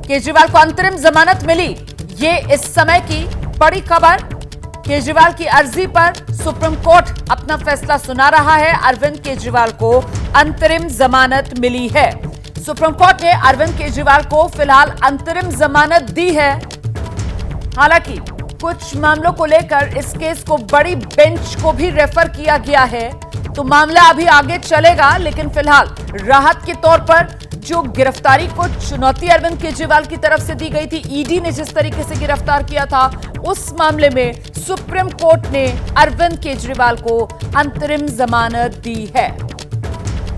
केजरीवाल को अंतरिम जमानत मिली, ये इस समय की बड़ी खबर। केजरीवाल की अर्जी पर सुप्रीम कोर्ट अपना फैसला सुना रहा है। अरविंद केजरीवाल को अंतरिम जमानत मिली है। सुप्रीम कोर्ट ने अरविंद केजरीवाल को फिलहाल अंतरिम जमानत दी है। हालांकि कुछ मामलों को लेकर इस केस को बड़ी बेंच को भी रेफर किया गया है, तो मामला अभी आगे चलेगा। लेकिन फिलहाल राहत के तौर पर जो गिरफ्तारी को चुनौती अरविंद केजरीवाल की तरफ से दी गई थी, ईडी ने जिस तरीके से गिरफ्तार किया था, उस मामले में सुप्रीम कोर्ट ने अरविंद केजरीवाल को अंतरिम जमानत दी है।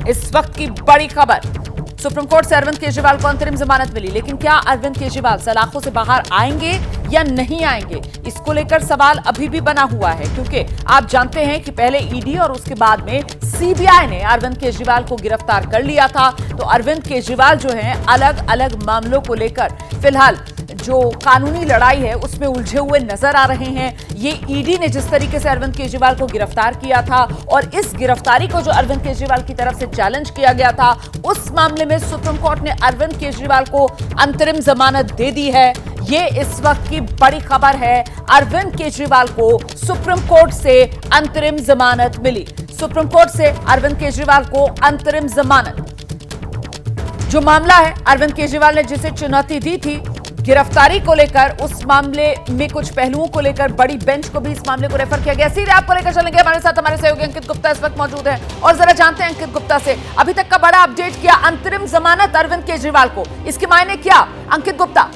इस वक्त की बड़ी खबर, सुप्रीम कोर्ट से अरविंद केजरीवाल को अंतरिम जमानत मिली, लेकिन क्या अरविंद केजरीवाल सलाखों से बाहर आएंगे या नहीं आएंगे, इसको लेकर सवाल अभी भी बना हुआ है। क्योंकि आप जानते हैं कि पहले ईडी और उसके बाद में सीबीआई ने अरविंद केजरीवाल को गिरफ्तार कर लिया था। तो अरविंद केजरीवाल जो हैं अलग अलग मामलों को लेकर फिलहाल जो कानूनी लड़ाई है उसमें उलझे हुए नजर आ रहे हैं। ये ईडी ने जिस तरीके से अरविंद केजरीवाल को गिरफ्तार किया था और इस गिरफ्तारी को जो अरविंद केजरीवाल की तरफ से चैलेंज किया गया था, उस मामले में सुप्रीम कोर्ट ने अरविंद केजरीवाल को अंतरिम जमानत दे दी है। ये इस वक्त की बड़ी खबर है। अरविंद केजरीवाल को सुप्रीम कोर्ट से अंतरिम जमानत मिली। सुप्रीम कोर्ट से अरविंद केजरीवाल को अंतरिम जमानत। जो मामला है अरविंद केजरीवाल ने जिसे चुनौती दी थी गिरफ्तारी को लेकर, उस मामले में कुछ पहलुओं को लेकर बड़ी बेंच को भी इस मामले को रेफर किया गया। सीधे आपको लेकर चलेंगे, हमारे साथ हमारे सहयोगी अंकित गुप्ता इस वक्त मौजूद हैं और जरा जानते हैं अंकित गुप्ता से अभी तक का बड़ा अपडेट किया अंतरिम जमानत अरविंद केजरीवाल को, इसके मायने क्या? अंकित गुप्ता।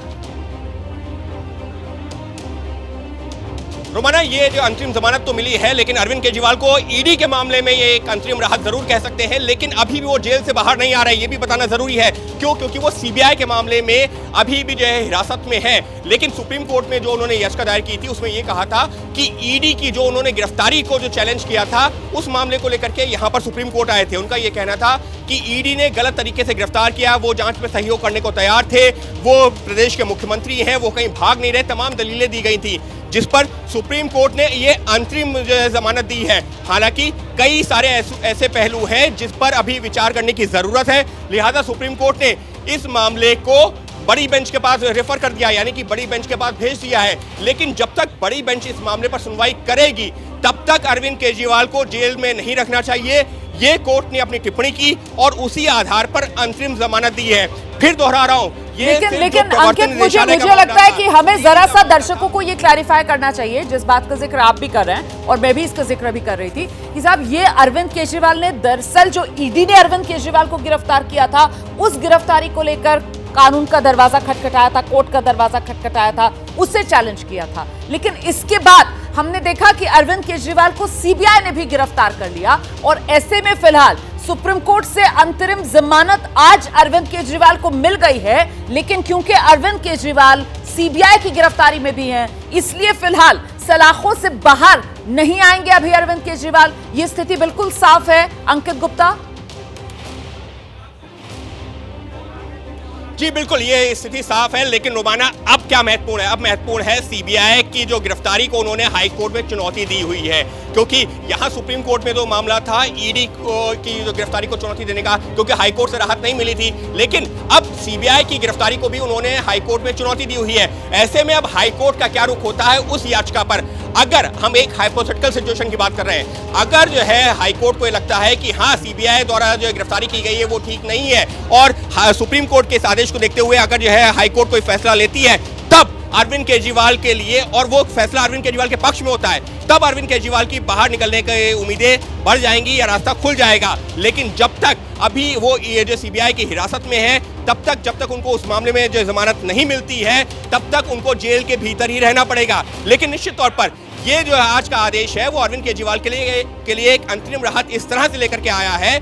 रोमाना, ये जो अंतरिम जमानत तो मिली है, लेकिन अरविंद केजरीवाल को ईडी के मामले में ये एक अंतरिम राहत जरूर कह सकते हैं, लेकिन अभी भी वो जेल से बाहर नहीं आ रहा है, ये भी बताना जरूरी है। क्यों? क्योंकि वो सीबीआई के मामले में अभी भी जो है हिरासत में है। लेकिन सुप्रीम कोर्ट में जो उन्होंने याचिका दायर की थी उसमें ये कहा था कि ईडी की जो उन्होंने गिरफ्तारी को जो चैलेंज किया था, उस मामले को लेकर के यहाँ पर सुप्रीम कोर्ट आए थे। उनका ये कहना था कि ईडी ने गलत तरीके से गिरफ्तार किया, वो जांच में सहयोग करने को तैयार थे, वो प्रदेश के मुख्यमंत्री हैं, वो कहीं भाग नहीं रहे, तमाम दलीलें दी गई थी, जिस पर सुप्रीम कोर्ट ने ये अंतरिम जमानत दी है। हालांकि कई सारे ऐसे पहलू हैं जिस पर अभी विचार करने की जरूरत है, लिहाजा सुप्रीम कोर्ट ने इस मामले को बड़ी बेंच के पास रेफर कर दिया, यानी कि बड़ी बेंच के पास भेज दिया है। लेकिन जब तक बड़ी बेंच इस मामले पर सुनवाई करेगी, तब तक अरविंद केजरीवाल को जेल में नहीं रखना चाहिए, ये कोर्ट ने अपनी टिप्पणी की और उसी आधार पर अंतरिम जमानत दी है। फिर दोहरा रहा हूं, लेकिन अंकित, मुझे लगता है कि हमें जरा सा दर्शकों को ये क्लैरिफाई करना चाहिए, जिस बात का जिक्र आप भी कर रहे हैं और मैं भी इसका जिक्र भी कर रही थी कि साहब ये अरविंद केजरीवाल ने दरअसल जो ईडी ने अरविंद केजरीवाल को गिरफ्तार किया था, उस गिरफ्तारी को लेकर कानून का दरवाजा खटखटाया था, कोर्ट का दरवाजा खटखटाया था, उससे चैलेंज किया था। लेकिन इसके बाद हमने देखा कि अरविंद केजरीवाल को सीबीआई ने भी गिरफ्तार कर लिया और ऐसे में फिलहाल सुप्रीम कोर्ट से अंतरिम जमानत आज अरविंद केजरीवाल को मिल गई है। लेकिन क्योंकि अरविंद केजरीवाल सीबीआई की गिरफ्तारी में भी हैं, इसलिए फिलहाल सलाखों से बाहर नहीं आएंगे अभी अरविंद केजरीवाल। ये स्थिति बिल्कुल साफ है अंकित गुप्ता। जी बिल्कुल, ये स्थिति साफ है। लेकिन रोमाना, अब क्या महत्वपूर्ण है? अब महत्वपूर्ण है सीबीआई की जो गिरफ्तारी को उन्होंने हाई कोर्ट में चुनौती दी हुई है, क्योंकि यहाँ सुप्रीम कोर्ट में तो मामला था ईडी की जो गिरफ्तारी को चुनौती देने का, क्योंकि हाई कोर्ट से राहत नहीं मिली थी। लेकिन अब सीबीआई की गिरफ्तारी को भी उन्होंने हाई कोर्ट में चुनौती दी हुई है। ऐसे में अब हाई कोर्ट का क्या रुख होता है उस याचिका पर? अगर हम एक हाइपोथेटिकल सिचुएशन की बात कर रहे हैं, अगर जो है हाई कोर्ट को लगता है कि हाँ सीबीआई द्वारा जो गिरफ्तारी की गई है वो ठीक नहीं है और सुप्रीम कोर्ट के इस आदेश को देखते हुए अगर जो है हाई कोर्ट कोई फैसला लेती है, तब अरविंद केजरीवाल के लिए, और वो फैसला अरविंद केजरीवाल के पक्ष में होता है, तब अरविंद केजरीवाल की बाहर निकलने की उम्मीदें बढ़ जाएंगी या रास्ता खुल जाएगा। लेकिन जब तक अभी वो ये जो सीबीआई की हिरासत में है, तब तक जब तक उनको उस मामले में जो जमानत नहीं मिलती है, तब तक उनको जेल के भीतर ही रहना पड़ेगा। लेकिन निश्चित तौर पर ये जो आज का आदेश है वो अरविंद केजरीवाल के लिए एक अंतरिम राहत इस तरह से लेकर के आया है